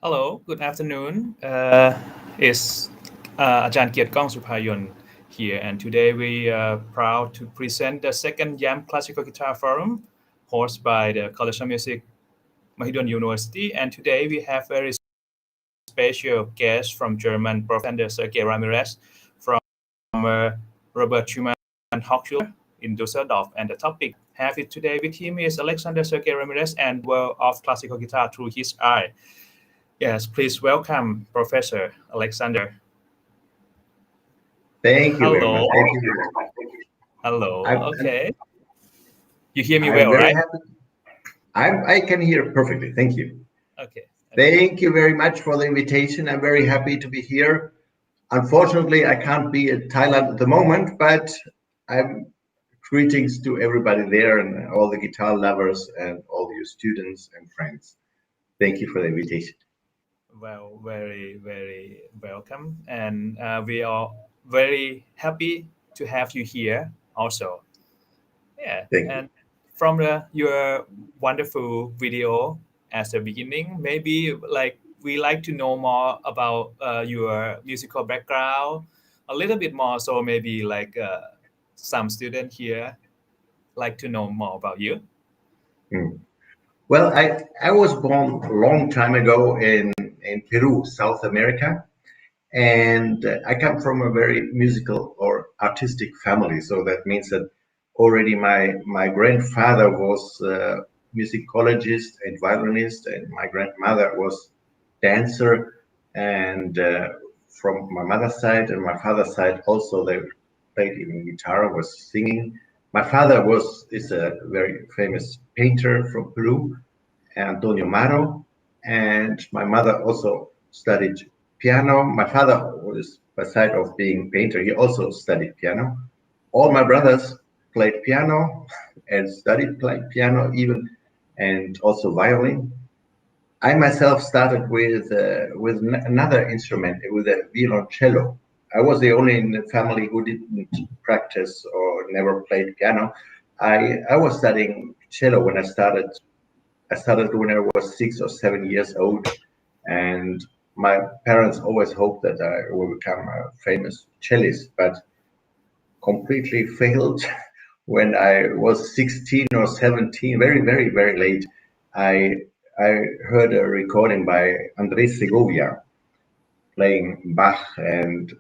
Hello, good afternoon. It's Ajahn Kiatkong Subhayon here, and today we are proud to present the second YAMP Classical Guitar Forum, hosted by the College of Music Mahidol University. And today we have very special guest from German, Prof. Alexander-Sergei Ramirez from Robert Schumann Hochschule in Düsseldorf. And the topic have it today with him is Alexander-Sergei Ramirez and world of classical guitar through his eye. Yes, please welcome Professor Alexander. Thank you very much. Hello. Thank you very much. Hello. I'm, Okay. You hear me I'm well, very right? happy. I can hear perfectly. Thank you. Okay. Thank you very much for the invitation. I'm very happy to be here. Unfortunately, I can't be in Thailand at the moment, but I'm greetings to everybody there and all the guitar lovers and all your students and friends. Thank you for the invitation. Well, very welcome. And we are very happy to have you here also. Yeah. Thank you. And from your wonderful video at the beginning, maybe like we like to know more about your musical background a little bit more. So maybe like some student here like to know more about you. Mm. Well, I was born a long time ago in Peru, South America. And I come from a very musical or artistic family, so that means that already my grandfather was a musicologist and violinist, and my grandmother was dancer. And from my mother's side and my father's side, also they played even guitar, was singing. My father is a very famous painter from Peru, Antonio Maro, and my mother also studied piano. My father was, beside of being painter, he also studied piano. All my brothers played piano and studied playing piano even, and also violin. I myself started with another instrument, with a violoncello. I was the only in the family who didn't practice or never played piano. I was studying cello when I started. I started when I was 6 or 7 years old, and my parents always hoped that I will become a famous cellist, but completely failed. When I was 16 or 17, very late, I I heard a recording by Andres Segovia playing Bach, and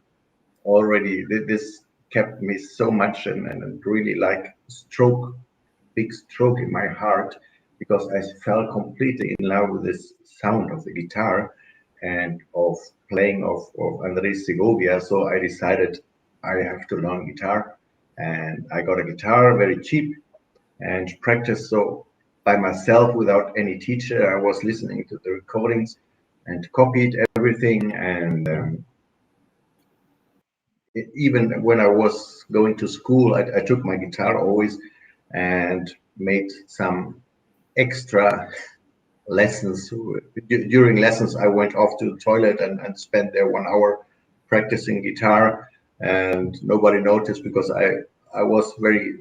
already this kept me so much and really like big stroke in my heart, because I fell completely in love with this sound of the guitar and of playing of Andres Segovia. So I decided I have to learn guitar, and I got a guitar very cheap and practiced so by myself without any teacher. I was listening to the recordings and copied everything. And even when I was going to school, I took my guitar always and made some extra lessons. During lessons, I went off to the toilet and spent there 1 hour practicing guitar, and nobody noticed because I was very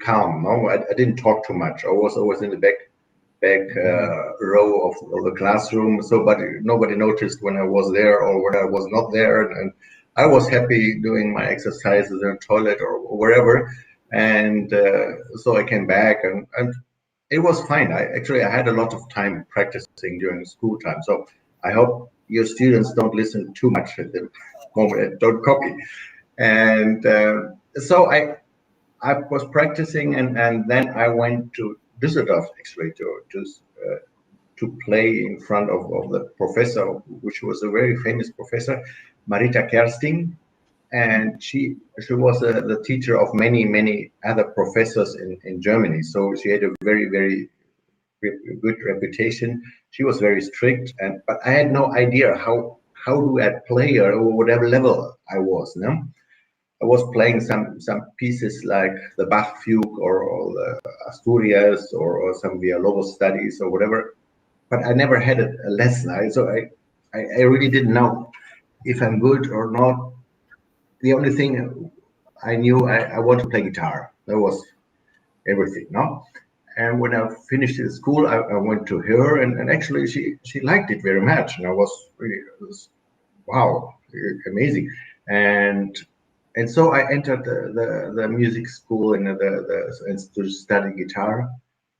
calm. No, I didn't talk too much. I was always in the back row of the classroom. So, but nobody noticed when I was there or when I was not there, and I was happy doing my exercises in the toilet or wherever. And so I came back, and it was fine. I had a lot of time practicing during school time. So I hope your students don't listen too much at the moment, don't copy. And so I was practicing, and then I went to Düsseldorf actually to play in front of the professor, which was a very famous professor, Marita Kersting. And she was the teacher of many other professors in Germany. So she had a very good reputation. She was very strict, but I had no idea how do I play or whatever level I was. No, I was playing some pieces like the Bach fugue or the Asturias or some Villalobos studies or whatever, but I never had a lesson. I really didn't know if I'm good or not. The only thing I knew, I want to play guitar. That was everything, no? and when I finished in school, I went to her, and actually she liked it very much, and I was really, it was, wow, amazing, and so I entered the music school and and to study guitar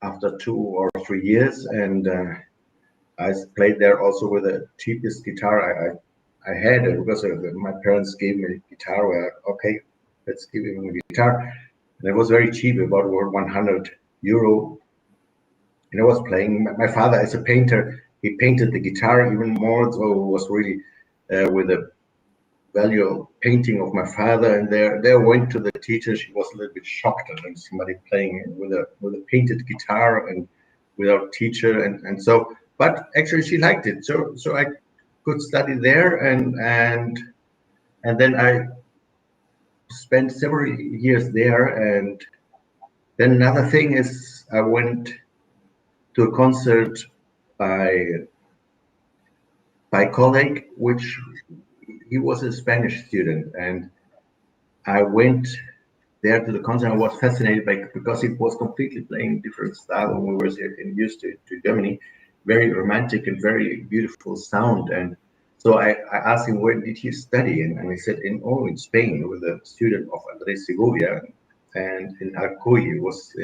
after 2 or 3 years, and I played there also with the cheapest guitar I had, because my parents gave me a guitar. Where, okay, let's give him a guitar, and it was very cheap, about 100 euro. And I was playing. My father, as a painter, he painted the guitar even more, so it was really with the value painting of my father. And there went to the teacher. She was a little bit shocked, and somebody playing with a painted guitar and without teacher, and so. But actually, she liked it. So I could study there, and then I spent several years there. And then another thing is, I went to a concert by a colleague, which he was a Spanish student, and I went there to the concert. I was fascinated because it was completely playing different style when we were used to Germany, very romantic and very beautiful sound. And so I asked him, where did he study? And he said, in Spain, with a student of Andres Segovia, and in Alcoy, it was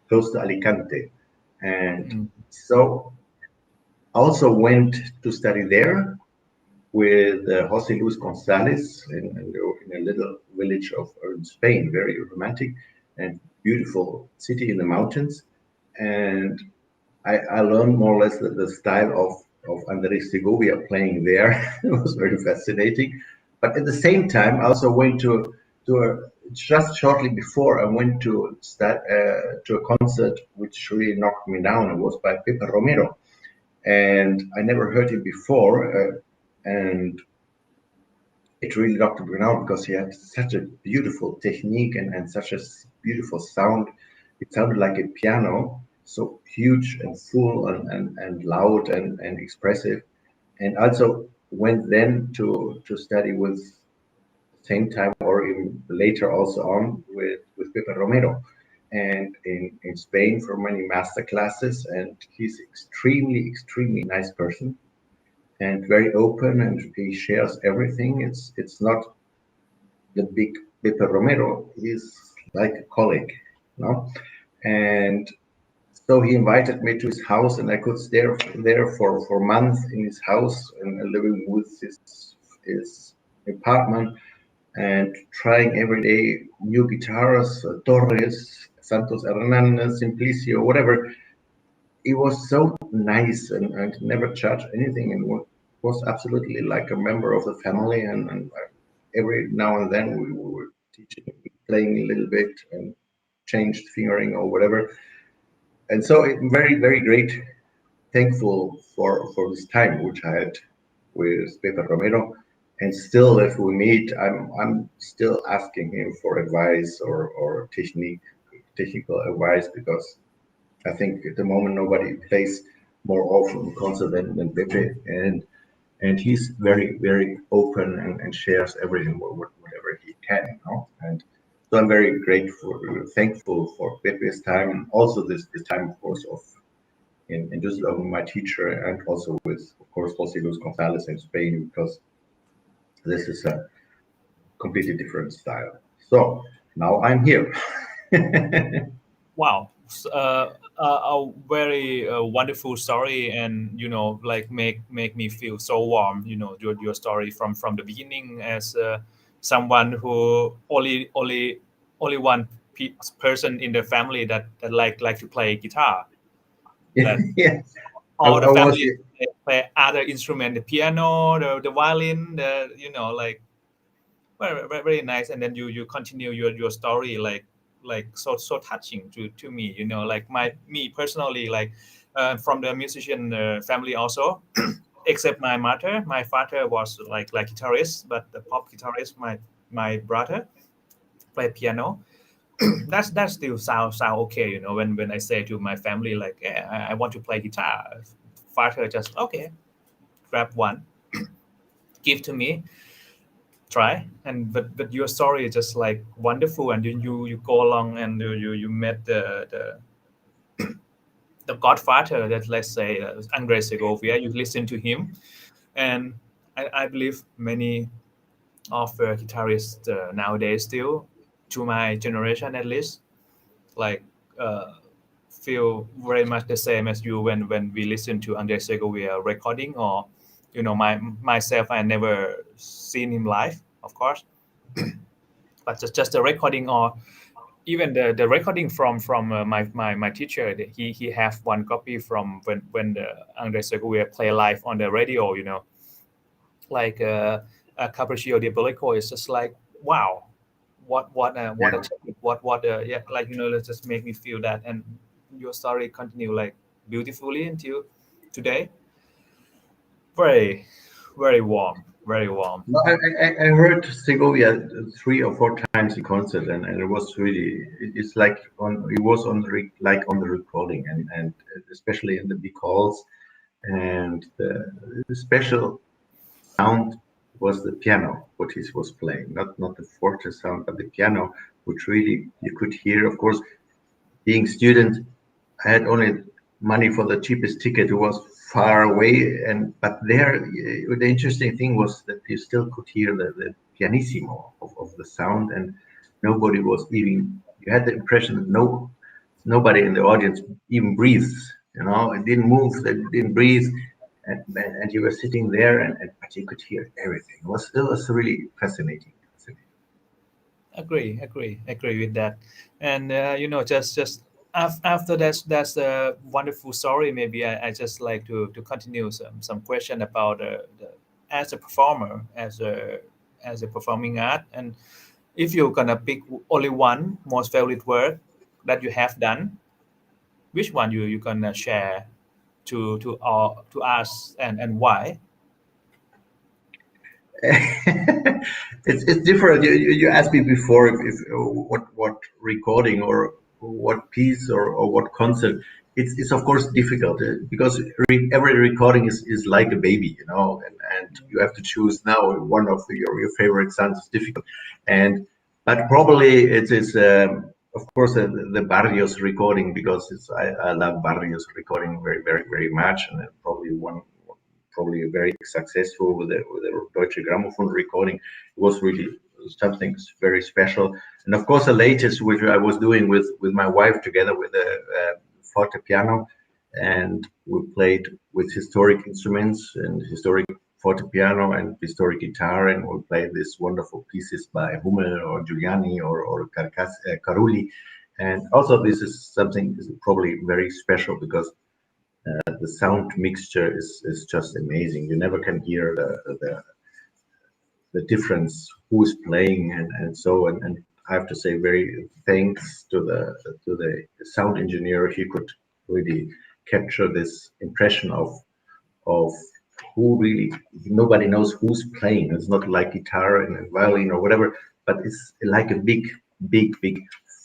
close to Alicante. And so also went to study there with Jose Luis Gonzalez in a little village in Spain, very romantic and beautiful city in the mountains. And I learned more or less the style of Andres Segovia playing there. It was very fascinating. But at the same time, I also went just shortly before, I went to a concert which really knocked me down. It was by Pepe Romero, and I never heard him before, and it really knocked me down because he had such a beautiful technique and such a beautiful sound. It sounded like a piano, so huge and full and loud and expressive. And also went then to study with same time, or even later also on, with Pepe Romero, and in Spain for many master classes. And he's extremely nice person, and very open, and he shares everything. It's not the big Pepe Romero. He's like a colleague, you know. And so he invited me to his house, and I could stay there for months in his house, and living with his apartment, and trying every day new guitars, Torres, Santos Hernandez, Simplicio, whatever. It was so nice, and never judged anything, and was absolutely like a member of the family. And every now and then we were teaching, playing a little bit, and changed fingering or whatever. And so I'm very great, thankful for this time which I had with Pepe Romero. And still, if we meet, I'm still asking him for advice or technical advice, because I think at the moment nobody plays more often concert than Pepe, and he's very open, and shares everything, whatever he can, you know? And so I'm very grateful, thankful for Pepe's time, and also this time, of course, in Düsseldorf, my teacher, and also with, of course, Jose Luis Gonzalez in Spain, because this is a completely different style. So now I'm here. Wow. A very wonderful story, and like make me feel so warm. Your story from the beginning, as someone who only one person in the family that like to play guitar. That Yeah, all the I was. family play other instrument, the piano, the violin, like very nice. And then you continue your story, like so touching to me, like me personally, like from the musician family also. Except my father was like guitarist, but the pop guitarist, my brother played piano. That still sound okay, when I say to my family, like, yeah, I want to play guitar. Father just, okay, grab one, give to me, try. And but your story is just like wonderful, and you go along, and you met the godfather, that let's say Andre Segovia. You listen to him, and I believe many of guitarists nowadays still, to my generation at least, like uh, feel very much the same as you when we listen to Andre Segovia recording, or myself, I never seen him live, of course, but just the recording, or even the recording from my teacher. He have one copy from when the Andre Segovia play live on the radio, like Capriccio Diabolico is just like, wow, what a Yeah. technique, yeah, like let's just make me feel that. And your story continue like beautifully until today. Very, very warm, very warm. No, I heard Segovia 3 or 4 times in concert, and it was really, it's like it was like on the recording, and especially in the big halls, and the special sound was the piano, what he was playing, not the forte sound, but the piano, which really you could hear. Of course, being student, I had only money for the cheapest ticket, who was far away, and but there the interesting thing was that you still could hear the pianissimo of the sound, and nobody was even. You had the impression that nobody in the audience even breathes. It didn't move, they didn't breathe, and you were sitting there, and but you could hear everything. It was really fascinating. Agree with that. And just after that's a wonderful story. Maybe I just like to continue some question about as a performer, as a performing art. And if you're gonna pick only one most favorite work that you have done, which one you gonna share to us, and why? It's different. You asked me before if what recording or what piece or what concert. It's of course difficult because every recording is like a baby, and you have to choose now one of your favorite sounds is difficult, and but probably it is of course the Barrios recording, because I love Barrios recording very very very much, and probably very successful with the Deutsche Grammophon recording. It was really something very special. And of course, the latest, which I was doing with my wife together with the forte piano, and we played with historic instruments and historic forte piano and historic guitar, and we played these wonderful pieces by Hummel or Giuliani or Carulli. And also, this is something is probably very special because the sound mixture is just amazing. You never can hear the difference who is playing, and so, and I have to say very thanks to the sound engineer. He could really capture this impression of who really, nobody knows who's playing. It's not like guitar and violin or whatever, but it's like a big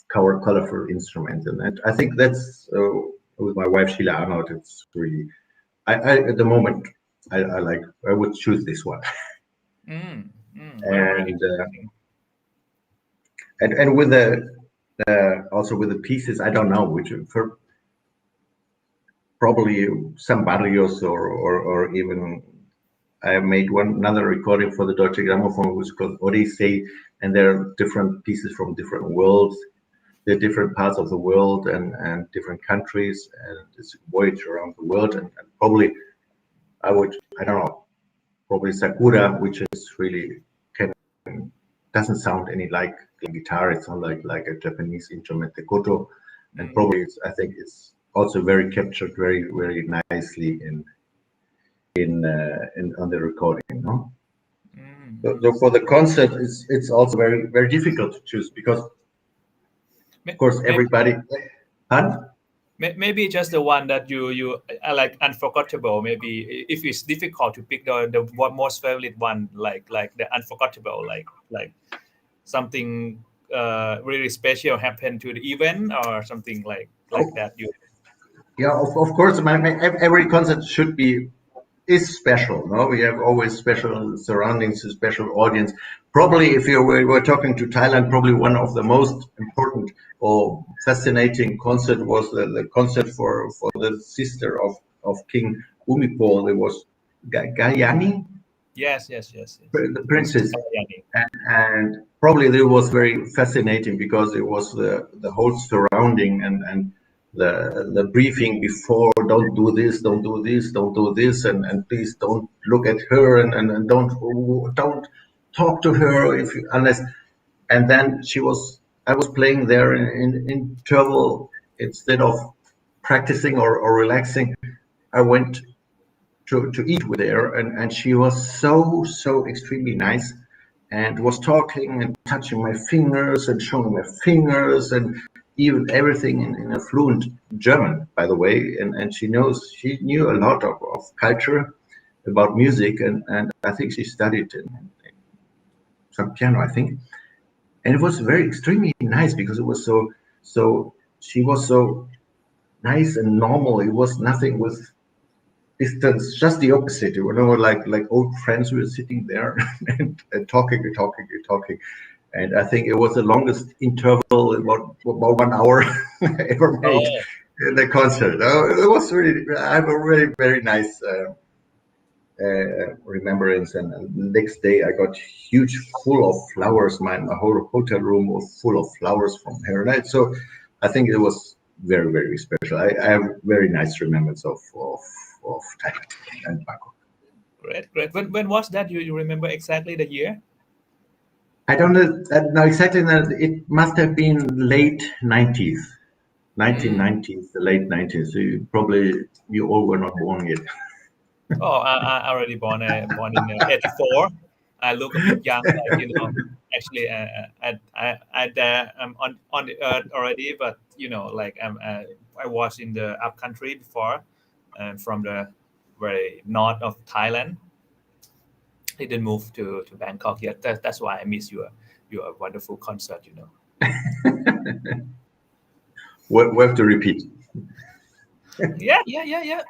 colorful instrument. And I think that's with my wife Sheila Arnold. It's really, I at the moment I would choose this one. Very and uh, interesting. and with the also with the pieces, I don't know which, for probably some Barrios or even I made another recording for the Deutsche Grammophon, which is called Odyssey, and there are different pieces from different worlds. There are different parts of the world and different countries, and it's a voyage around the world. And probably I don't know, probably Sakura, which is really doesn't sound any like guitar. It sounds like a Japanese instrument, the koto, and Mm, probably I think it's also very captured very very nicely in on the recording. No, so for the concert, it's also very very difficult to choose because of course Maybe, everybody. Huh? maybe just the one that you like unforgettable. Maybe if it's difficult to pick the most favorite one, like the unforgettable, like something really special happened to the event, or something like Oh, that. You yeah, of course, every concert should be is special. No, we have always special surroundings, a special audience. Probably, if you were talking to Thailand, probably one of the most important or fascinating concert was the concert for the sister of King Bhumipol. It was Gayani, Yes. the The Princess princess, Kalyani. and probably it was very fascinating because it was the whole surrounding and the briefing before. Don't do this, don't do this, don't do this, and please don't look at her and don't talk to her if unless. And then I was playing there in interval instead of practicing or relaxing. I went to eat with her, and she was so extremely nice, and was talking and touching my fingers and showing my fingers and even everything in a fluent German, by the way. And she knew a lot of culture about music, and I think she studied in some piano, I think. And it was very extremely nice because it was so she was so nice and normal. It was nothing with distance, just the opposite. You know, like old friends who were sitting there and talking and talking and talking. And I think it was the longest interval, about 1 hour ever made Oh, in the concert. It was really, I have a really very nice remembrance. And the next day I got huge, full of flowers. My whole hotel room was full of flowers from her. And so I think it was very, very special. I have very nice remembrance of Thailand and Bangkok. great. When was that? You remember exactly the year? I don't know exactly. It must have been late 90s, Mm. 1990s, the late 90s. So you all were not born yet. Oh, I already born in '84. I look a bit young, like Actually, I'm on the earth already, but like I was in the up country before, from the very north of Thailand. I didn't move to Bangkok yet. That's why I miss your wonderful concert. We have to repeat. Yeah. Yeah.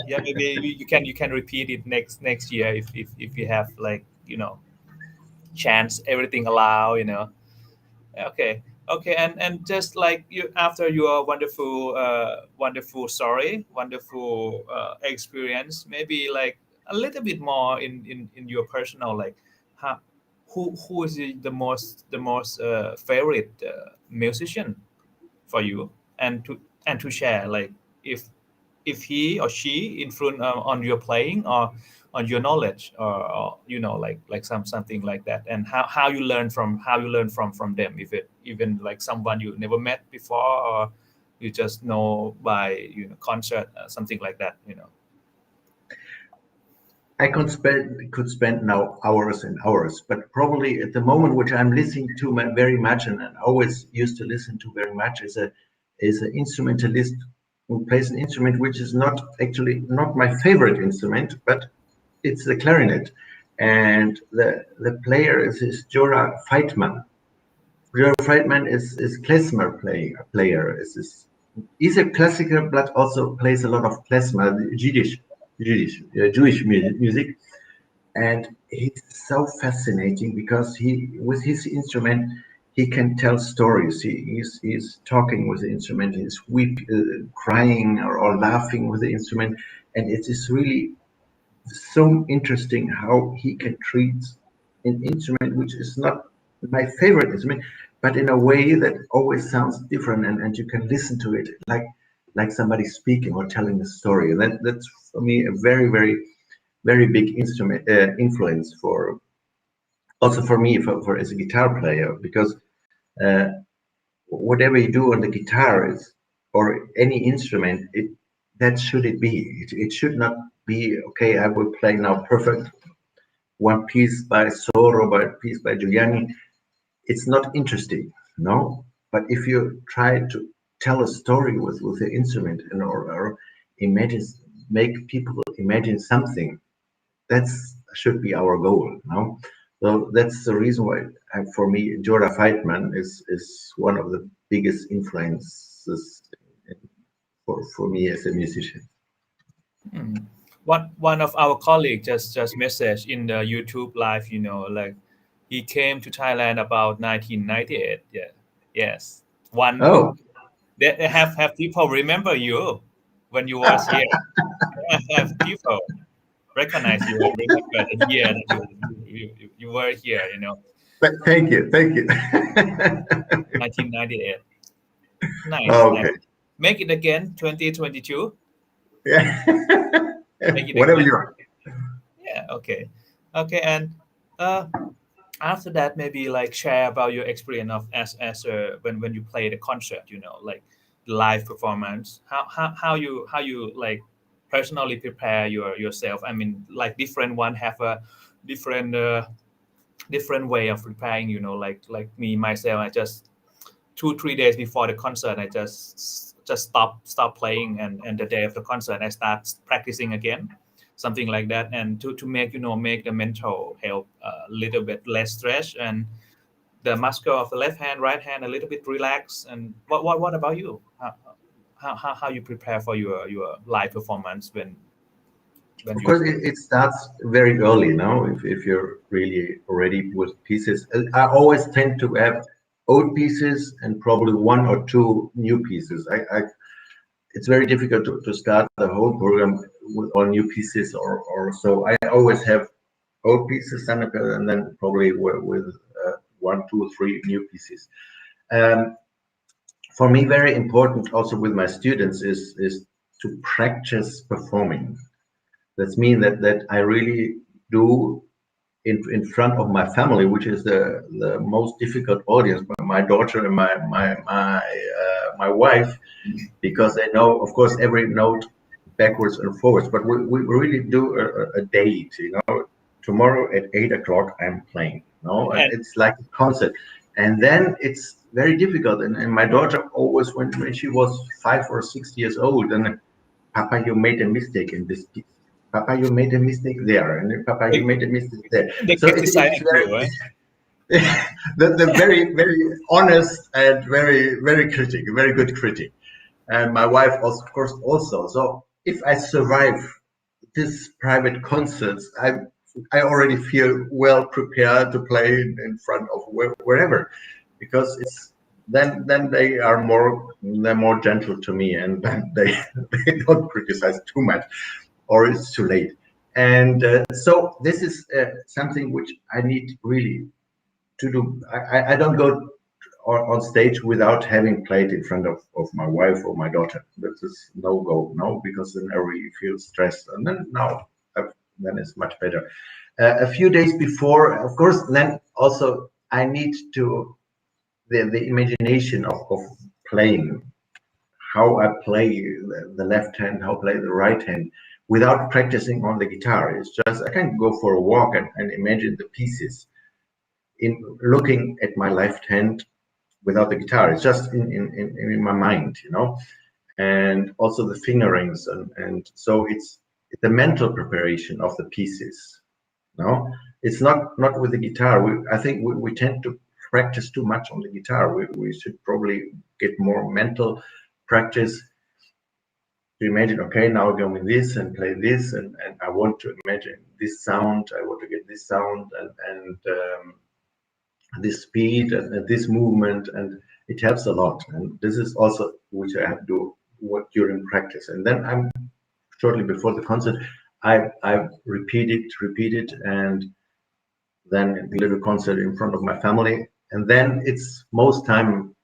Maybe you can repeat it next year if you have like chance, everything allow. Okay, and just like you, after your wonderful story, wonderful experience, maybe like a little bit more in your personal, like how who is the most favorite musician for you, and to share, like if he or she influence on your playing or on your knowledge, or like something like that, and how you learn from them, if it even like someone you never met before, or you just know by concert, something like that. I could spend now hours and hours, but probably at the moment which I'm listening to very much and always used to listen to very much is an instrumentalist who plays an instrument which is not actually not my favorite instrument, but it's the clarinet, and the player is Jora Feitman. Jora Feitman is klezmer player. He's a classical, but also plays a lot of klezmer, Jewish music, and he's so fascinating because with his instrument, he can tell stories. He's talking with the instrument. He's crying or laughing with the instrument, and it is really so interesting how he can treat an instrument which is not my favorite instrument, but in a way that always sounds different, and you can listen to it like somebody speaking or telling a story. And that's for me a very, very, very big instrument influence for also for me for as a guitar player, because uh, whatever you do on the guitar is or any instrument, that should it be. It should not be okay. I will play now perfect one piece by Soro, by piece by Giuliani. It's not interesting, no. But if you try to tell a story with the instrument and or imagine, make people imagine something, that's should be our goal, no. So that's the reason why, for me, Jora Feitman is one of the biggest influences for me as a musician. Mm. one of our colleagues just messaged in the YouTube live, like he came to Thailand about 1998. Yeah, yes. One Oh, they have people remember you when you was here. Have people recognize you and remember the year that you were here. thank you, thank you. 1998. Nice, nice. Okay, Make it again, 2022. yeah. Make it Whatever again. you are. Yeah. Okay. Okay. And uh, after that, maybe like share about your experience of as when you play the concert. Like live performance. How you like personally prepare yourself. I mean, like different one have a different different way of preparing. Like me myself, I just 2-3 days before the concert, I just stop playing, and the day of the concert, I start practicing again, something like that, and to make make the mental health a little bit less stress, and the muscle of the left hand, right hand a little bit relaxed. And what about you? How you prepare for your live performance when Of you course, it starts very early now. If you're really ready with pieces, I always tend to have old pieces and probably one or two new pieces. It's very difficult to start the whole program with all new pieces or so. I always have old pieces and then probably with one, two, three new pieces. Um, for me, very important also with my students is to practice performing. That's mean that I really do in front of my family, which is the most difficult audience, my daughter and my wife, because they know, of course, every note backwards and forwards. But we really do a date, tomorrow at 8 o'clock I'm playing, and and it's like a concert. And then it's very difficult. And my daughter always, when she was 5 or 6 years old, and Papa, you made a mistake in this piece. Papa, you made a mistake there, and then, Papa, you they, made a mistake there. they So it's criticizing very you, eh? the very honest and very critic, very good critic. And my wife also, of course, also. So if I survive this private concerts, I already feel well prepared to play in front of wherever, because it's then they're more gentle to me, and then they don't criticize too much, or it's too late. And so this is something which I need really to do. I don't go on stage without having played in front of my wife or my daughter. This is no go, no, because then I really feel stressed. And then now, then it's much better. A few days before, of course, then also I need to the imagination of playing, how I play the left hand, how I play the right hand, without practicing on the guitar. It's just I can go for a walk and imagine the pieces in looking at my left hand without the guitar. It's just in my mind, and also the fingerings, and so it's the mental preparation of the pieces. No, it's not with the guitar. I think we tend to practice too much on the guitar. We should probably get more mental practice to imagine, okay, now I'm doing this and play this, and I want to imagine this sound, I want to get this sound, and this speed and this movement, and it helps a lot. And this is also which I have to do during practice. And then I'm shortly before the concert, I repeat it, and then a little concert in front of my family, and then it's most time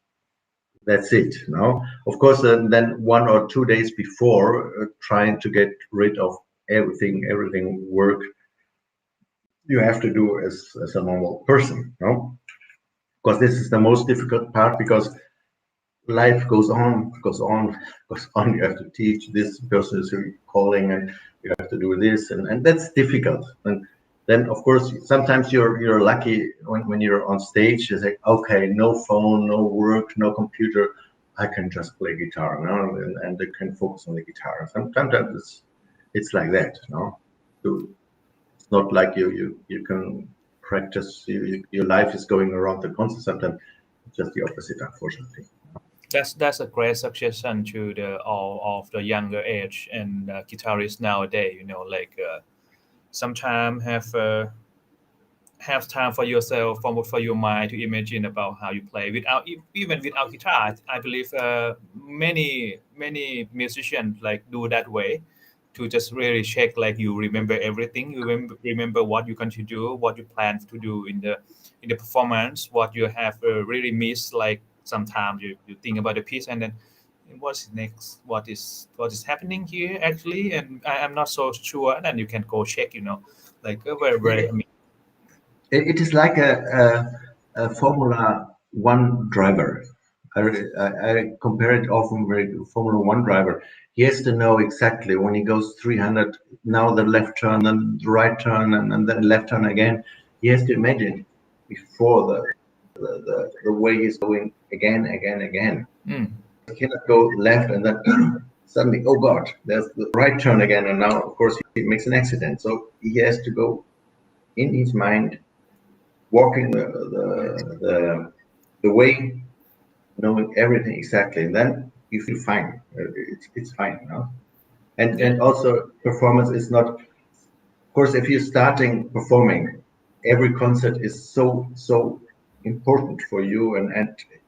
that's it. Of course, then 1 or 2 days before, trying to get rid of everything work you have to do as a normal person. Because this is the most difficult part, because life goes on, goes on, goes on. You have to teach, this person is calling, and you have to do this, and that's difficult. And then, of course, sometimes you're lucky when you're on stage. You say, okay, no phone, no work, no computer. I can just play guitar, and I can focus on the guitar. Sometimes it's like that, It's not like you can practice. Your life is going around the concert. Sometimes it's just the opposite, unfortunately. That's a great suggestion to the all of the younger age and guitarists nowadays. Like sometimes have time for yourself, for your mind to imagine about how you play without even without guitar. I believe many musicians like do that way to just really check like you remember everything. You remember what you're going to do, what you plan to do in the performance, what you have really missed. Like sometimes you think about the piece and then what's next, what is happening here actually, and I'm not so sure. Then you can go check. Like very. It is like a Formula One driver. I compare it often with Formula One driver. He has to know exactly when he goes 300, now the left turn and the right turn and then left turn again. He has to imagine before the way he's going again. He cannot go left and then suddenly, oh God, there's the right turn again. And now, of course, he makes an accident. So he has to go in his mind walking the way, knowing everything exactly, and then you feel fine. It's fine, no? And also performance is not. Of course, if you're starting performing, every concert is so important for you, and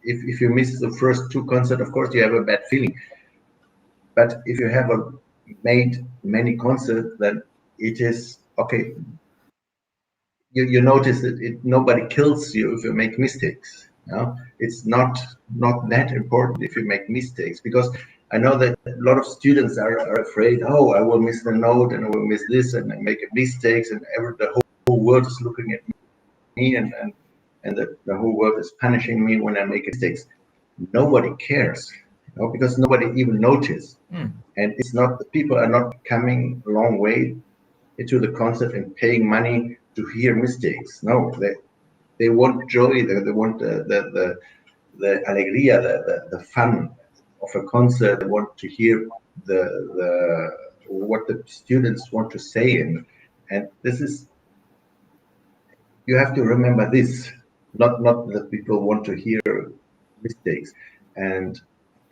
if you miss the first two concerts, of course you have a bad feeling. But if you have made many concerts, then it is okay. You notice that nobody kills you if you make mistakes. It's not that important if you make mistakes, because I know that a lot of students are afraid. Oh, I will miss the note and I will miss this and I make mistakes, and the whole world is looking at me, and the whole world is punishing me when I make mistakes. Nobody cares, because nobody even notices. And it's not, the people are not coming a long way into the concert and paying money to hear mistakes. No, they want joy. They want the alegría, the fun of a concert. They want to hear the what the students want to say, and this is, you have to remember this. Not that people want to hear mistakes, and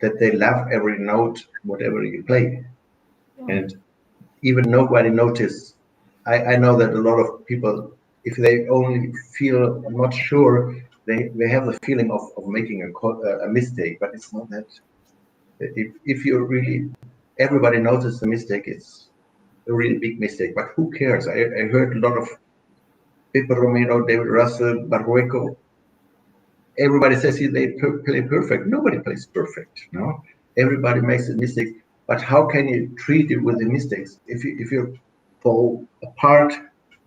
that they love every note, whatever you play, and even nobody notice. I know that a lot of people, if they only feel not sure, they have the feeling of making a mistake, but it's not that. If you really, everybody notices the mistake, it's a really big mistake, but who cares? I heard a lot of Pepe Romero, David Russell, Barrueco. Everybody says they play perfect. Nobody plays perfect. No, everybody makes a mistake. But how can you treat it with the mistakes? If you fall apart,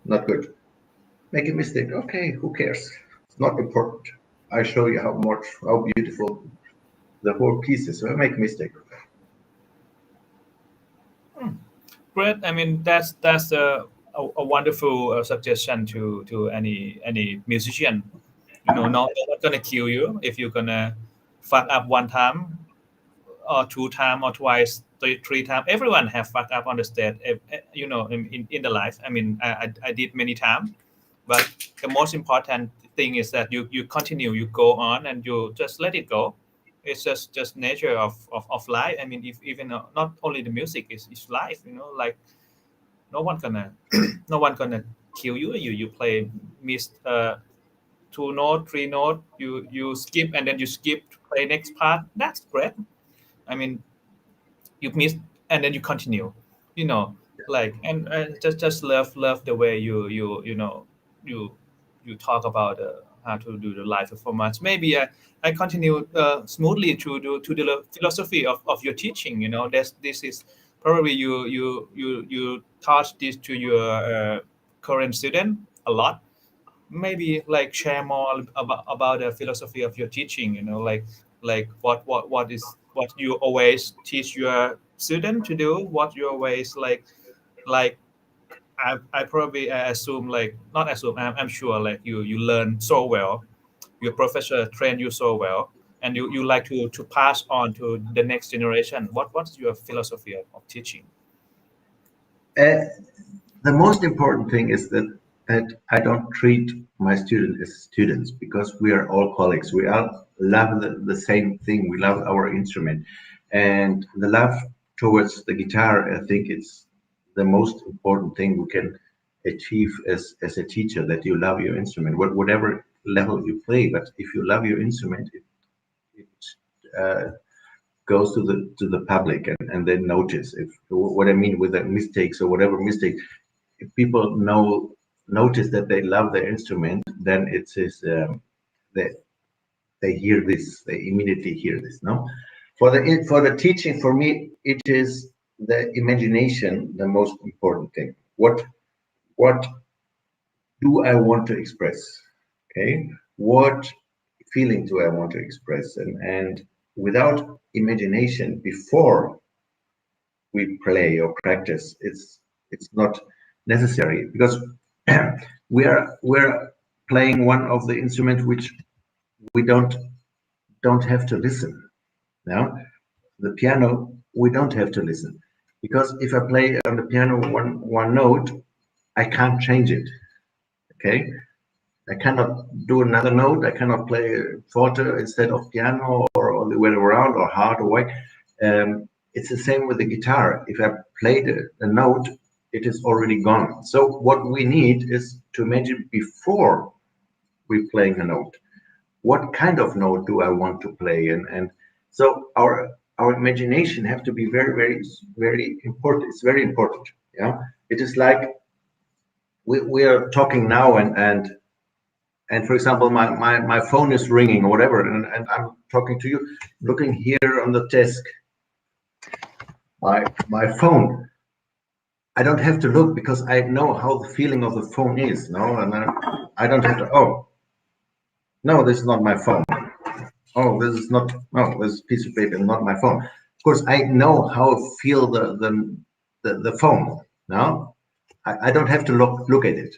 not good. Make a mistake, okay, who cares? It's not important. I show you how beautiful the whole piece is. So I make a mistake. Great. I mean, that's a wonderful suggestion to any musician. No one's gonna kill you if you're gonna fuck up one time or two time or twice, three times. Everyone have fucked up on the stage. In the life. I mean, I did many times, but the most important thing is that you continue, you go on, and you just let it go. It's just nature of life. I mean, if even not only the music is life. Like no one gonna no one gonna kill you. You play miss two note, three note. You skip and then you skip to play next part. That's great. I mean, you miss and then you continue. Like and just love the way you you talk about how to do the live performance. Maybe I continue smoothly to the philosophy of your teaching. This is probably you taught this to your current student a lot. Maybe like share more about the philosophy of your teaching. Like what you always teach your student to do, what you always like I probably assume, like not assume, I'm sure like you learn so well, your professor trained you so well, and you like to pass on to the next generation. What's your philosophy of teaching? The most important thing is that that I don't treat my students as students, because we are all colleagues. We all love the same thing. We love our instrument, and the love towards the guitar, I think it's the most important thing we can achieve as a teacher, that you love your instrument, whatever level you play. But if you love your instrument, it goes to the public, and they notice. If what I mean with the mistakes or whatever mistake, if people notice that they love their instrument, then it is that they hear this, they immediately hear this. No, for the teaching, for me, it is the imagination the most important thing. What do I want to express? Okay, what feeling do I want to express? And without imagination before we play or practice, it's not necessary, because we're playing one of the instruments which we don't have to listen. Now, the piano, we don't have to listen, because if I play on the piano one note, I can't change it. Okay, I cannot do another note. I cannot play forte instead of piano, or the way around, or hard or white. It's the same with the guitar. If I played a note, it is already gone. So what we need is to imagine before we playing a note, what kind of note do I want to play, and so our imagination have to be very, very, very important. It's very important. Yeah, it is like we are talking now, and for example, my phone is ringing or whatever, and I'm talking to you, looking here on the desk, my phone. I don't have to look, because I know how the feeling of the phone is. No, and I don't have to. Oh, no, this is not my phone. Oh, this is not. No, this is a piece of paper, not my phone. Of course, I know how I feel the phone. No, I don't have to look at it.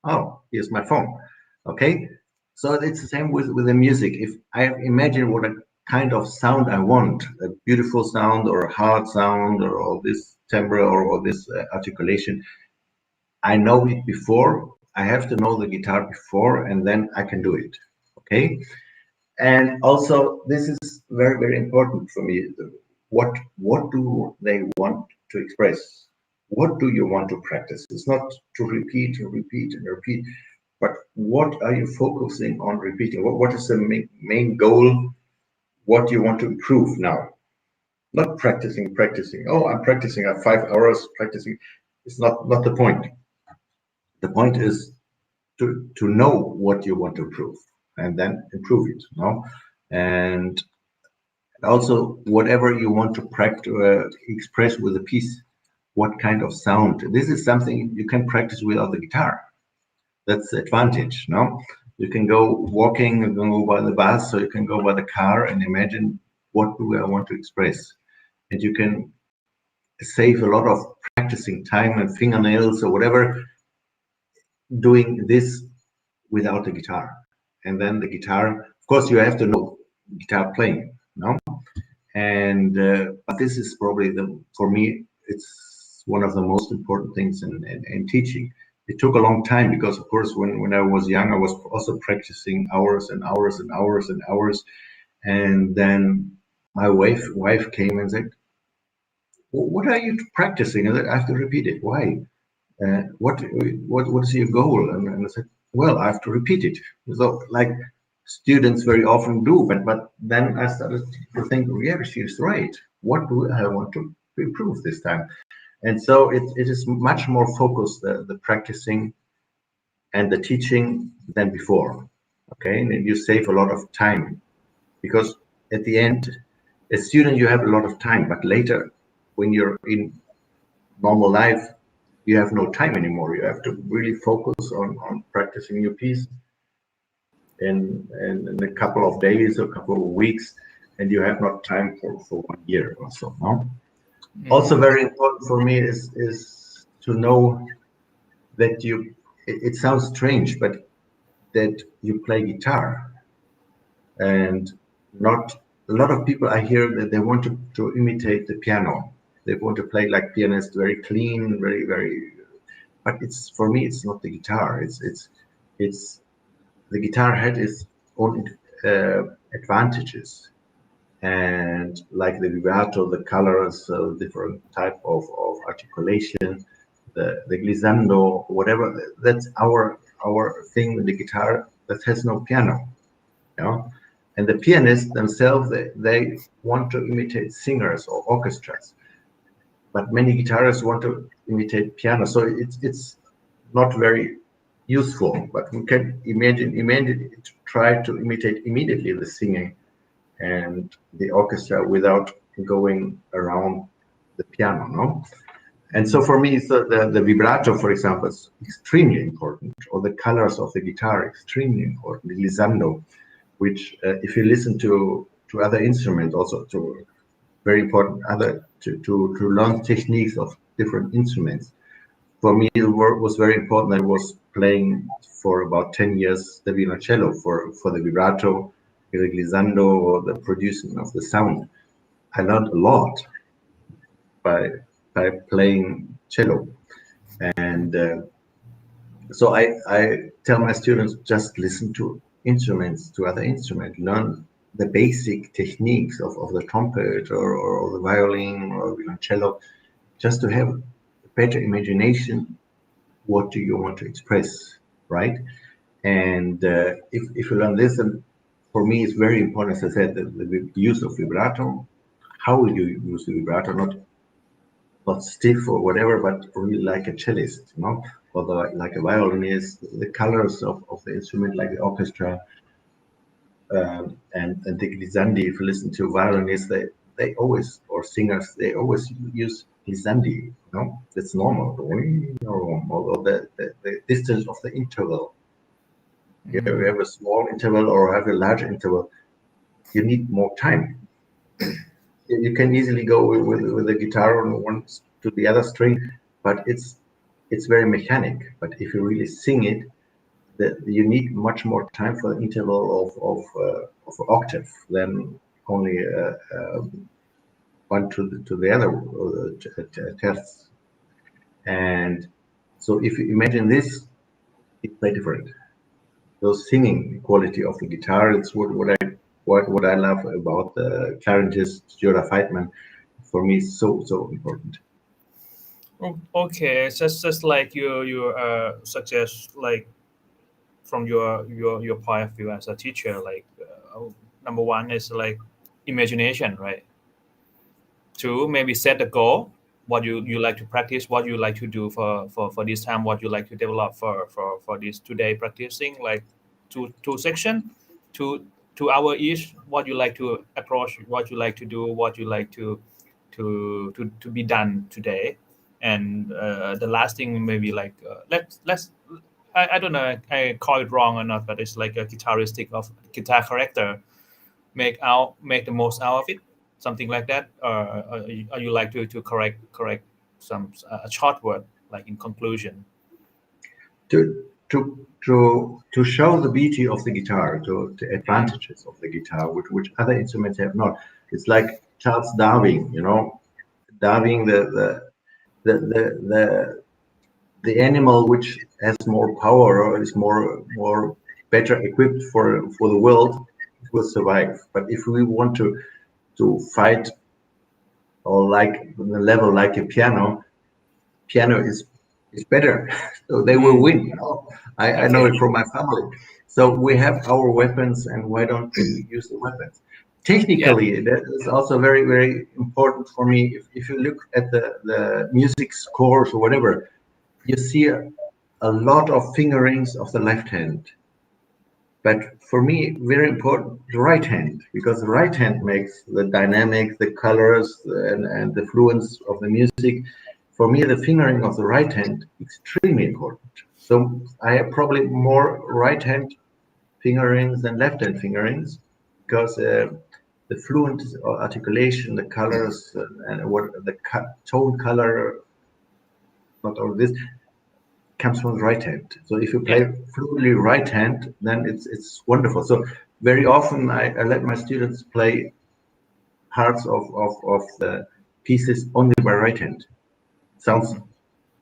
Oh, here's my phone. Okay, so it's the same with the music. If I imagine what a kind of sound I want, a beautiful sound or a hard sound, or all this timbre, or all this articulation, I know it before. I have to know the guitar before, and then I can do it. Okay, and also this is very, very important for me. What do they want to express? What do you want to practice? It's not to repeat and repeat and repeat, but what are you focusing on repeating? What is the main goal? What do you want to improve now? Not practicing. Oh, I'm practicing. I have 5 hours practicing. It's not the point. The point is to know what you want to improve, and then improve it. No, and also whatever you want to practice, express with a piece. What kind of sound? This is something you can practice without the guitar. That's the advantage. No, you can go walking, you can go by the bus, or you can go by the car, and imagine, what do I want to express, and you can save a lot of practicing time and fingernails or whatever, doing this without the guitar. And then the guitar, of course, you have to know guitar playing. No, and but this is probably for me, it's one of the most important things in teaching. It took a long time, because of course when I was young, I was also practicing hours and hours and hours and hours, and then my wife came and said, what are you practicing? And I have to repeat it. Why? What is your goal? And I said, well, I have to repeat it. So like students very often do, but then I started to think, yeah, she's right. What do I want to improve this time? And so it is much more focused, the practicing and the teaching, than before. Okay, and you save a lot of time, because at the end, as student, you have a lot of time, but later, when you're in normal life, you have no time anymore. You have to really focus on practicing your piece in a couple of days or a couple of weeks, and you have not time for 1 year or so. No? Also very important for me is to know that it sounds strange, but that you play guitar, and not a lot of people I hear that they want to imitate the piano. They want to play like pianist, very clean, very, very. but it's, for me, it's not the guitar. It's the guitar had its own advantages, and like the vibrato, the colors, different type of articulation, the glissando, whatever. That's our thing with the guitar that has no piano, you know. And the pianists themselves, they want to imitate singers or orchestras, but many guitarists want to imitate piano. So it's not very useful. But we can imagine try to imitate immediately the singing and the orchestra without going around the piano, no? And so for me, so the vibrato, for example, is extremely important, or the colors of the guitar extremely important. The glissando, which if you listen to other instruments, also to very important other to learn techniques of different instruments. For me, it was very important. I was playing for about 10 years the violoncello for the vibrato, the glissando, or the producing of the sound. I learned a lot by playing cello, and so I tell my students, just listen to instruments, to other instruments, learn the basic techniques of the trumpet or the violin or violoncello, just to have a better imagination. What do you want to express, right? And if you learn this, and for me, it's very important, as I said, the use of vibrato. How will you use the vibrato? Not stiff or whatever, but really like a cellist, you know, or like a violinist. The colors of the instrument, like the orchestra, and the glissandi. If you listen to violinists, they always, or singers, they always use glissandi. You know, it's normal. Although the distance of the interval, you have a small interval or have a large interval, you need more time. You can easily go with the guitar on one to the other string, but it's very mechanic. But if you really sing it, you need much more time for the interval of an octave than only one to the other tests. And so if you imagine this, it's very different. The singing quality of the guitar, it's what I love about the clarinetist Joda Feitman. For me, is so important. Okay, just like you suggest, like from your point of view as a teacher, like number one is like imagination, right? Two, maybe set a goal, what you like to practice, what you like to do for this time, what you like to develop for this today practicing, like two section, two hour each, what you like to approach, what you like to do, what you like to be done today. And the last thing maybe like let's I don't know, I call it wrong or not, but it's like a guitaristic of guitar character, make the most out of it, something like that. Or you like to correct some a short word like in conclusion. To show the beauty of the guitar, to the advantages of the guitar, which other instruments have not. It's like Charles Darwin, you know, Darwin, the animal which has more power or is more better equipped for the world will survive. But if we want to fight or like the level like a piano is better, so they will win. You know? I know Okay. it from my family. So we have our weapons, and why don't we use the weapons? Yeah. Technically, that is also very, very important for me. If you look at the music scores or whatever, you see a lot of fingerings of the left hand. But for me, very important, the right hand, because the right hand makes the dynamic, the colors, and the fluence of the music. For me, the fingering of the right hand extremely important. So I have probably more right hand fingerings than left hand fingerings, because the fluent articulation, the colors, and what the tone color, not all this, comes from the right hand. So if you Yeah. play fluently right hand, then it's wonderful. So very often I let my students play parts of the pieces only by right hand. Sounds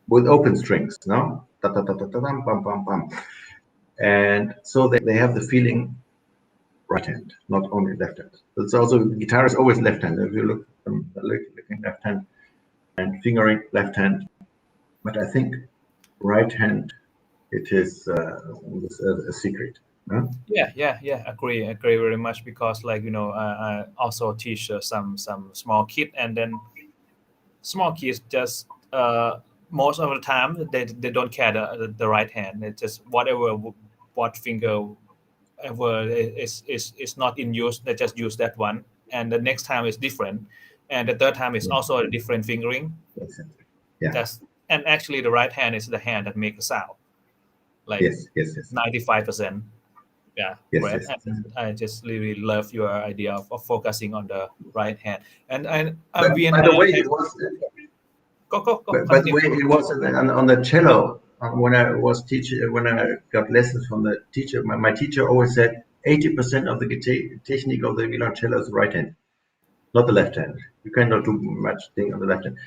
with open strings, no? Ta ta ta ta ta dum, bum bum bum. And so they have the feeling right hand, not only left hand. It's also guitar is always left hand. If you look looking left hand and fingering left hand, but I think right hand it is a secret. Huh? Yeah. Agree very much because, like, I also teach some small kid, and then small kids just most of the time they don't care the right hand. It's just whatever what finger ever is not in use, they just use that one, and the next time is different, and the third time is Yeah, also a different fingering. exactly. Yeah. That's And actually the right hand is the hand that makes a sound, like Yes. Yes. Yes. 95%. Yeah, Yes. great. Yes. And I just really love your idea of focusing on the right hand. And But we and by the I way, have it was. go By the continue. way, it was on the cello when I was teaching. When I got lessons from the teacher, my teacher always said 80% of the technique of the violoncello is right hand, not the left hand. You cannot do much thing on the left hand.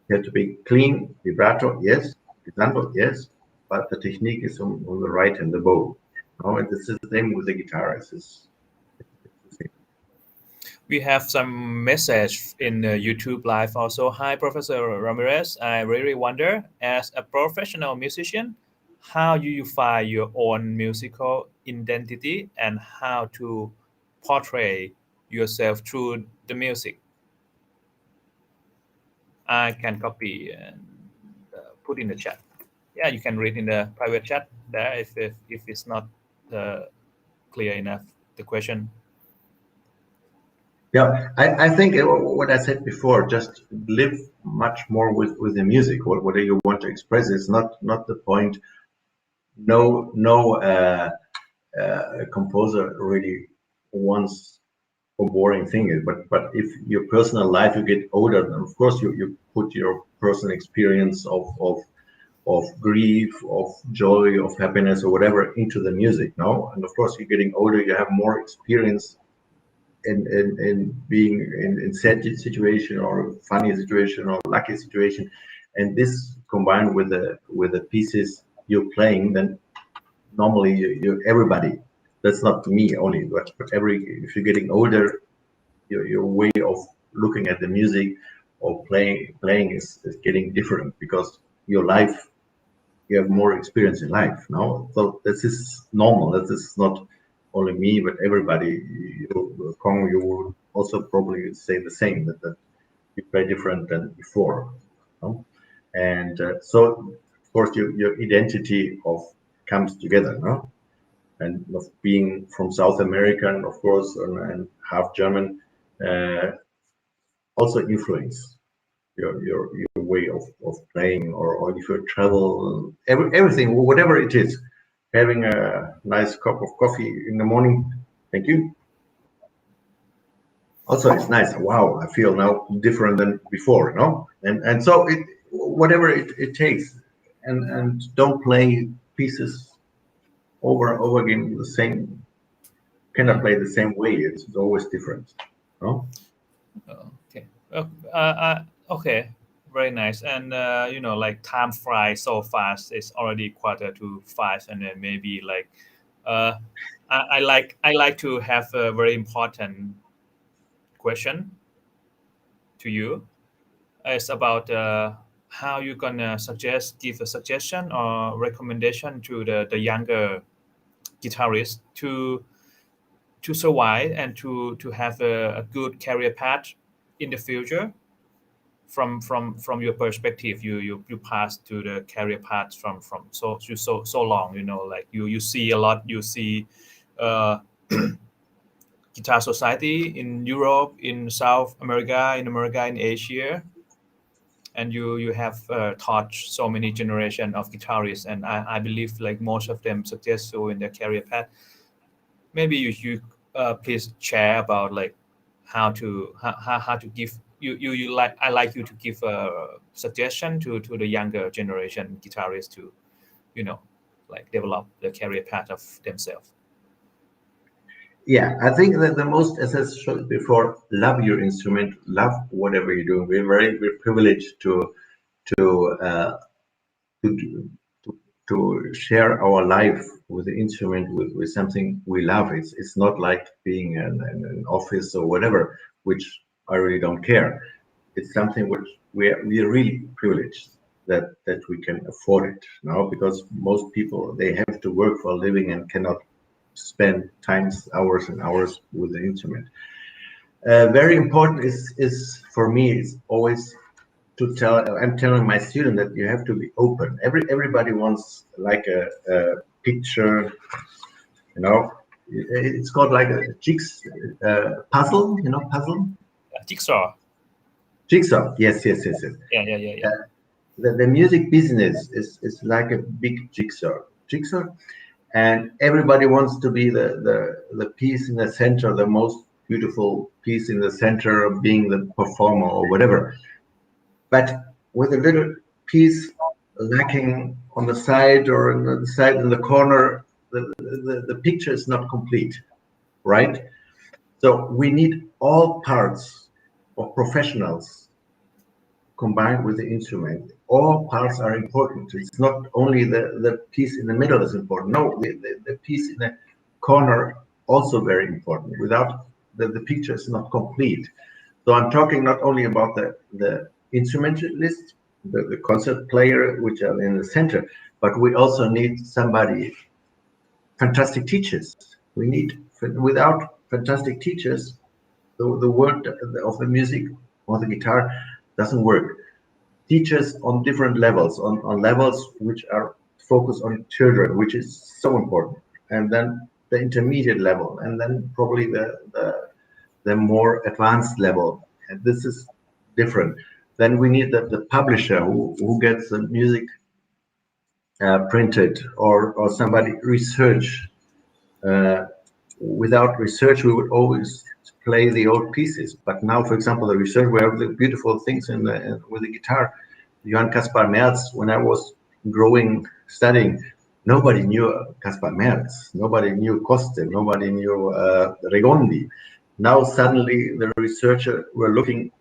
You have to be clean, vibrato, yes, glissando, yes, but the technique is on the right hand, the bow. No, and this is the same with the guitar. It's the same. We have some message in YouTube live also. Hi, Professor Ramirez. I really wonder, as a professional musician, how you find your own musical identity and how to portray yourself through the music. I can copy and put in the chat. Yeah, you can read in the private chat there if it's not uh, clear enough the question. Yeah, I think what I said before, just live much more with the music. What you want to express is not the point. No composer really wants a boring thing. But if your personal life, you get older, then of course you put your personal experience of grief, of joy, of happiness, or whatever into the music. No, and of course you're getting older, you have more experience in being in sad situation or funny situation or lucky situation, and this combined with the pieces you're playing, then normally you everybody, that's not me only, but every, if you're getting older, your way of looking at the music or playing is getting different because your life, you have more experience in life now. So this is normal. This is not only me, but everybody. Kong, you would also probably say the same, that you play different than before. No? And so, of course, your identity of comes together, no? And of being from South America, and of course, and half German, uh, also influence your way of playing, or if you travel, everything, whatever it is, having a nice cup of coffee in the morning. Thank you. Also, it's nice. Wow, I feel now different than before, no? And so it, whatever it takes, and don't play pieces over and over again the same. Cannot play the same way. It's always different, no? Okay. Okay. Very nice. And like time flies so fast. It's already 4:45, and then maybe like, uh, I like to have a very important question to you. It's about how you gonna give a suggestion or recommendation to the younger guitarist to survive and to have a good career path in the future. From your perspective, you pass to the career path from so long, like you see a lot, you see uh, guitar society in Europe, in South America, in Asia, and you have taught so many generation of guitarists, and I believe like most of them successful in their career path. Maybe you please share about like how to give you like I like you to give a suggestion to the younger generation guitarists to you know like develop the career path of themselves. Yeah, I think that the most, as I showed before, love your instrument, love whatever you're doing. We're privileged to to to share our life with the instrument, with something we love. It's not like being in an office or whatever, which I really don't care. It's something which we're really privileged that we can afford it now, because most people, they have to work for a living and cannot spend times, hours and hours with the instrument. Very important is for me is always to tell. I'm telling my student that you have to be open. Everybody wants like a picture, you know. It's called like a puzzle, you know, puzzle. Jigsaw. Jigsaw. Yes. Yeah. The music business is like a big jigsaw, and everybody wants to be the piece in the center, the most beautiful piece in the center of being the performer or whatever. But with a little piece lacking on the side or on the side in the corner, the picture is not complete, right? So we need all parts of professionals combined with the instrument. All parts are important. It's not only the piece in the middle is important. No, the piece in the corner also very important. Without the picture is not complete. So I'm talking not only about the instrumentalist, the concert player, which are in the center, but we also need somebody, fantastic teachers. We need, without fantastic teachers, the world of the music or the guitar doesn't work. Teachers on different levels, on levels which are focused on children, which is so important, and then the intermediate level, and then probably the more advanced level, and this is different. Then we need the publisher who gets the music printed, or somebody research. Without research, we would always play the old pieces. But now, for example, the research, we have the beautiful things with the guitar. Johann Caspar Merz, when I was growing, studying, nobody knew Caspar Merz, nobody knew Coste, nobody knew Regondi. Now suddenly the researcher were looking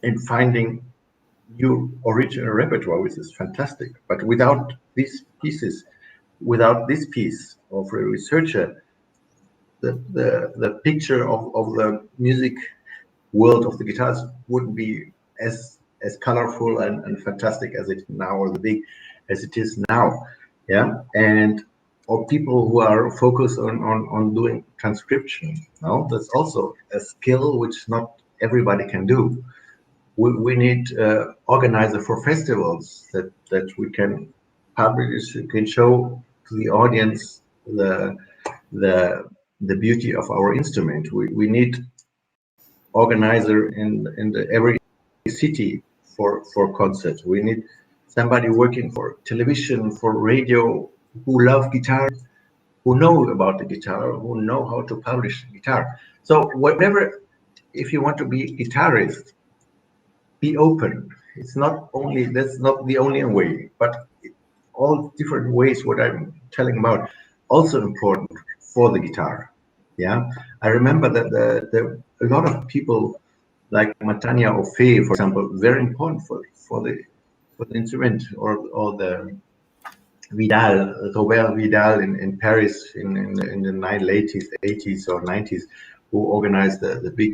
and finding new original repertoire, which is fantastic. But without these pieces, without this piece of a researcher, the picture of the music world of the guitars wouldn't be as colorful and fantastic as it now, or the big as it is now. Yeah, and or people who are focused on doing transcription. No, that's also a skill which not everybody can do. We need organizer for festivals that we can publish, can show to the audience the beauty of our instrument. We need organizer in every city for concerts. We need somebody working for television, for radio, who love guitar, who know about the guitar, who know how to publish guitar. So whatever, if you want to be a guitarist, be open. It's not only, that's not the only way, but all different ways what I'm telling about also important for the guitar. Yeah, I remember that a lot of people like Matania or Fey, for example, very important for the instrument, or the Vidal, Robert Vidal in Paris in the 80s or 90s, who organized the big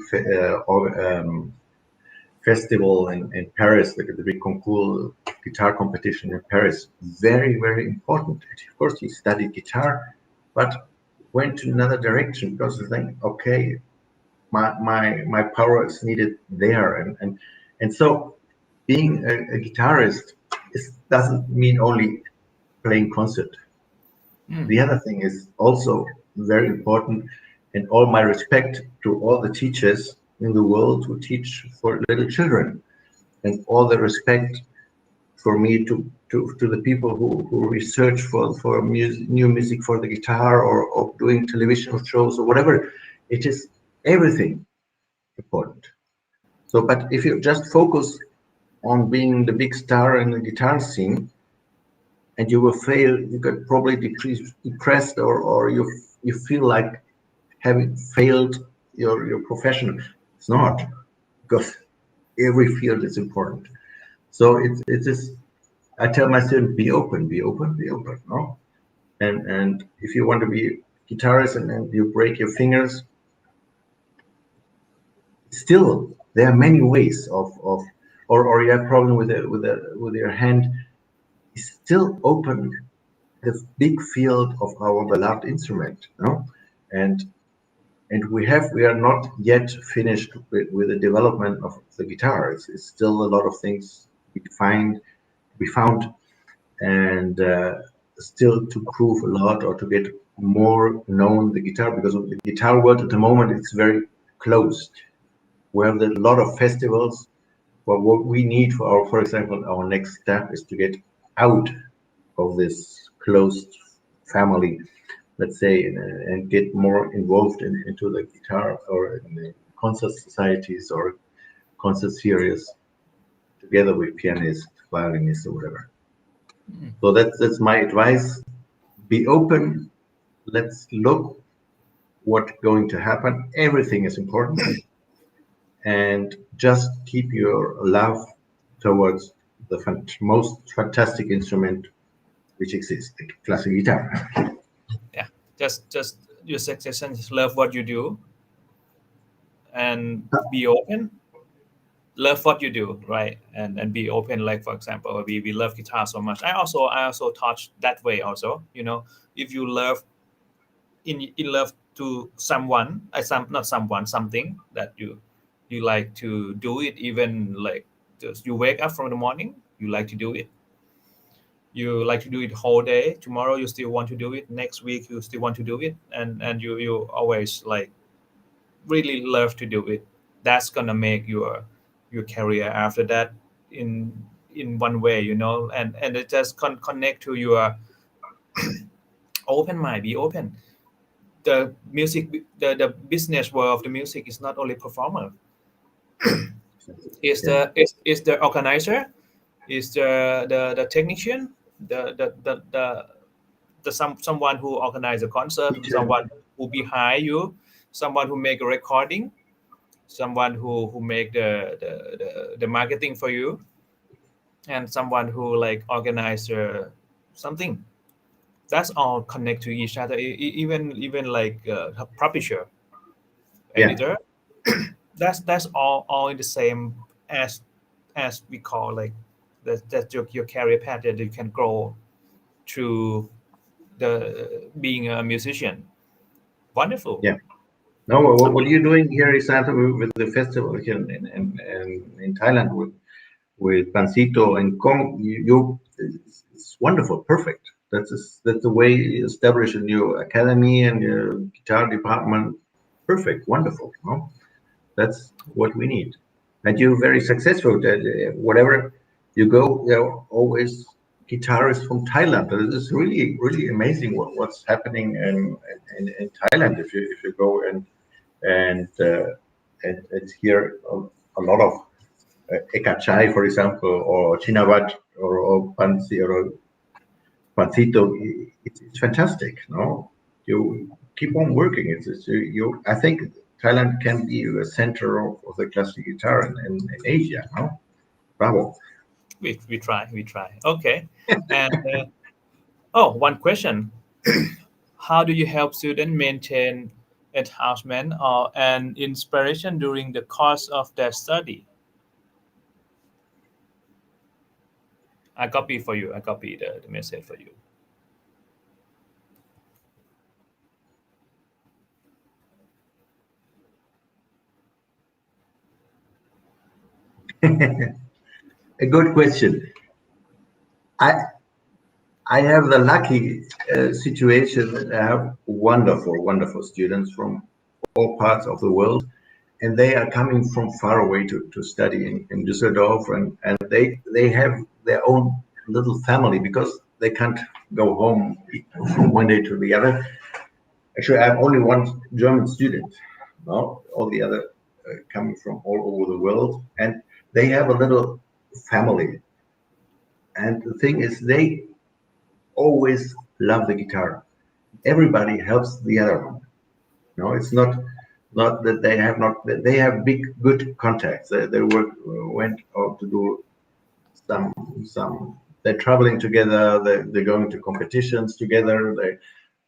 festival in Paris, the big concours guitar competition in Paris. Very, very important. Of course, he studied guitar, but went to another direction because he think, okay, my power is needed there, and so being a guitarist doesn't mean only playing concert. The other thing is also very important, and all my respect to all the teachers in the world who teach for little children, and all the respect for me to the people who research for new music for the guitar, or doing television shows or whatever. It is everything important. So, but if you just focus on being the big star in the guitar scene, and you will fail, you get probably depressed, or you feel like having failed your profession. It's not, because every field is important. So it is I tell my students, be open, no? And if you want to be a guitarist and you break your fingers, still there are many ways or you have problem with your hand, is still open the big field of our beloved instrument, no? And we are not yet finished with the development of the guitar. It's still a lot of things we found, and still to prove a lot or to get more known the guitar, because of the guitar world at the moment it's very closed. We have a lot of festivals, but what we need for example, our next step is to get out of this closed family, let's say, and get more involved into the guitar or in the concert societies or concert series together with pianists, violinists, or whatever. So that's my advice. Be open. Let's look what's going to happen. Everything is important, and just keep your love towards the most fantastic instrument which exists, the classical guitar. Yeah, just your suggestion is love what you do and be open. Love what you do, right? And be open. Like for example, we love guitar so much. I also touch that way also. If you love in love to someone, not someone, something that you like to do it, even like just you wake up from the morning, you like to do it. You like to do it whole day. Tomorrow you still want to do it. Next week you still want to do it, and you always like really love to do it. That's gonna make your career after that in one way, and it just connect to your open mind. Be open. The music, the business world of the music is not only performer. Is Yeah, the organizer, is the technician, the someone who organize a concert, teacher. someone who behind you, someone who make a recording, someone who make the marketing for you, and someone who like organize something. That's all connect to each other. Even like a publisher, Yeah, editor. That's all in the same, as we call like that's your career path that you can grow through the being a musician. Wonderful. yeah. No, what are you doing here exactly with the festival here in Thailand with Pancito and Kong? It's wonderful, perfect. That's the way you establish a new academy and your guitar department. Perfect, wonderful. No? That's what we need. And you're very successful. That whatever you go, there are always guitarists from Thailand. It's really, really amazing what's happening in Thailand. If you go and hear a lot of Eka Chai, for example, or Chinawat or Pancito. It's fantastic. No, you keep on working. I think Thailand can be a center of the classic guitar in Asia. No, bravo. We try. Okay. And one question. How do you help students maintain enhancement or an inspiration during the course of their study? I copy for you. I copy the message for you. A good question. I I have the lucky situation that I have wonderful, wonderful students from all parts of the world, and they are coming from far away to study in Düsseldorf, and they have their own little family because they can't go home from one day to the other. Actually, I have only one German student. No, all the other coming from all over the world, and they have a little family. And the thing is, they always love the guitar. Everybody helps the other one. No, it's not that they have not they have big good contacts. They went out to do some they're traveling together, they're going to competitions together,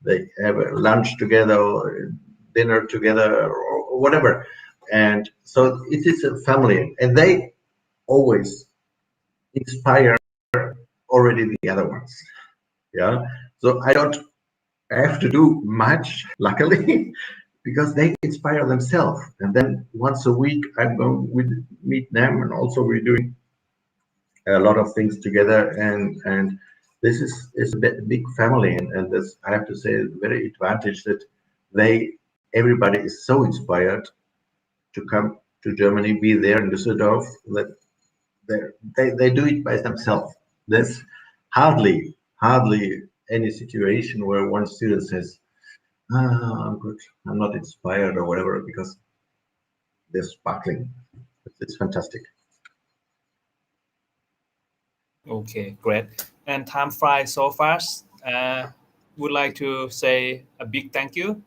they have a lunch together, or dinner together, or whatever. And so it is a family, and they always inspire already the other ones. Yeah. So I don't have to do much, luckily, because they inspire themselves. And then once a week, I'm going with meet them, and also we're doing a lot of things together. And this is a big family, and this, I have to say, very advantage that everybody is so inspired to come to Germany, be there in Düsseldorf, that they do it by themselves. There's hardly any situation where one student says, I'm good, I'm not inspired or whatever, because they're sparkling. It's fantastic. Okay, great. And time flies so fast. Would like to say a big thank you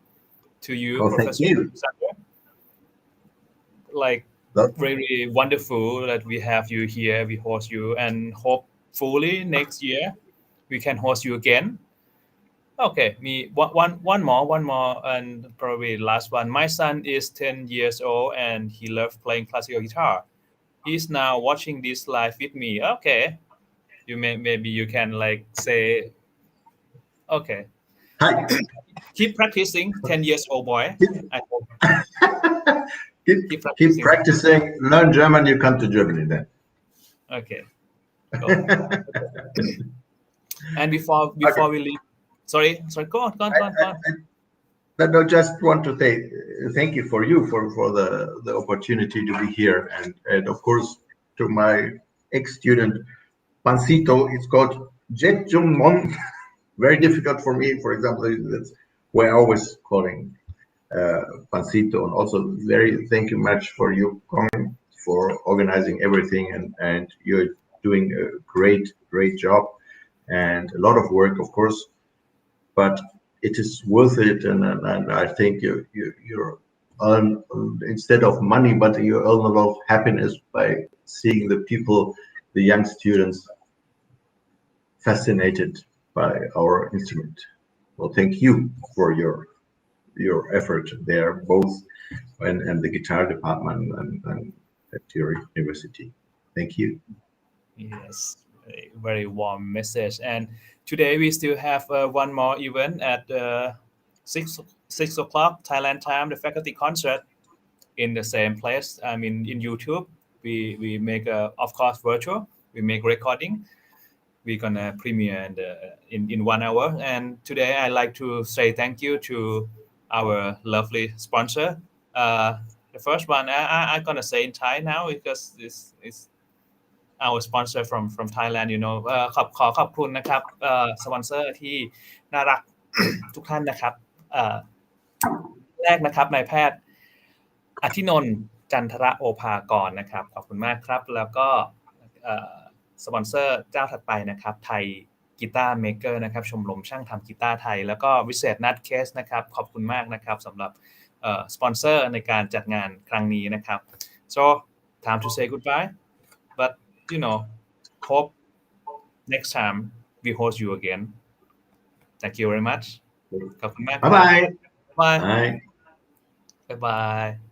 to you, Oh, thank Professor you. Alexander. Like, That, really wonderful that we have you here. We host you, and hopefully next year we can host you again. Okay, me one more, and probably last one. My son is 10 years old, and he loves playing classical guitar. He's now watching this live with me. Okay, maybe you can like say, okay, hi. keep practicing, 10 years old boy. I hope keep, keep keep practicing. practicing. Learn German. You come to Germany then. Okay, cool. And before Okay. we leave, sorry, go on. But I just want to say thank you for the opportunity to be here, and of course to my ex-student Pancito. It's called Jetjumnong. Very difficult for me. For example, that's we're always calling Pancito, and also very thank you much for you coming, for organizing everything, and you're doing a great job and a lot of work, of course, but it is worth it, and I think you're earn instead of money, but you earn a lot of happiness by seeing the people, the young students, fascinated by our instrument. Well, thank you for your effort there, both and the guitar department and at your university. Thank you. Yes, very warm message. And today we still have one more event at 6 o'clock Thailand time, the faculty concert in the same place. I mean, in YouTube, we make of course virtual. We make recording. We're gonna premiere in 1 hour. And today I like to say thank you to our lovely sponsor. The first one I'm gonna say in Thai now because this is our sponsor from Thailand, you know ขอบคุณนะครับสปอนเซอร์ที่น่ารัก ทุกท่านนะครับแรกนะครับนายแพทย์อธินนท์จันทระโอภากรนะครับขอบคุณมากครับแล้วก็สปอนเซอร์เจ้าถัดไปนะครับไทยกีตาร์เมเกอร์นะครับชมรมช่างทำกีตาร์ไทยแล้วก็วิเศษนัทเคสนะครับขอบคุณมากนะครับสำหรับสปอนเซอร์ในการจัดงานครั้งนี้นะครับ so time to say goodbye but you know hope next time we host you again thank you very much ขอบคุณมากครับ Bye bye. bye Bye. bye bye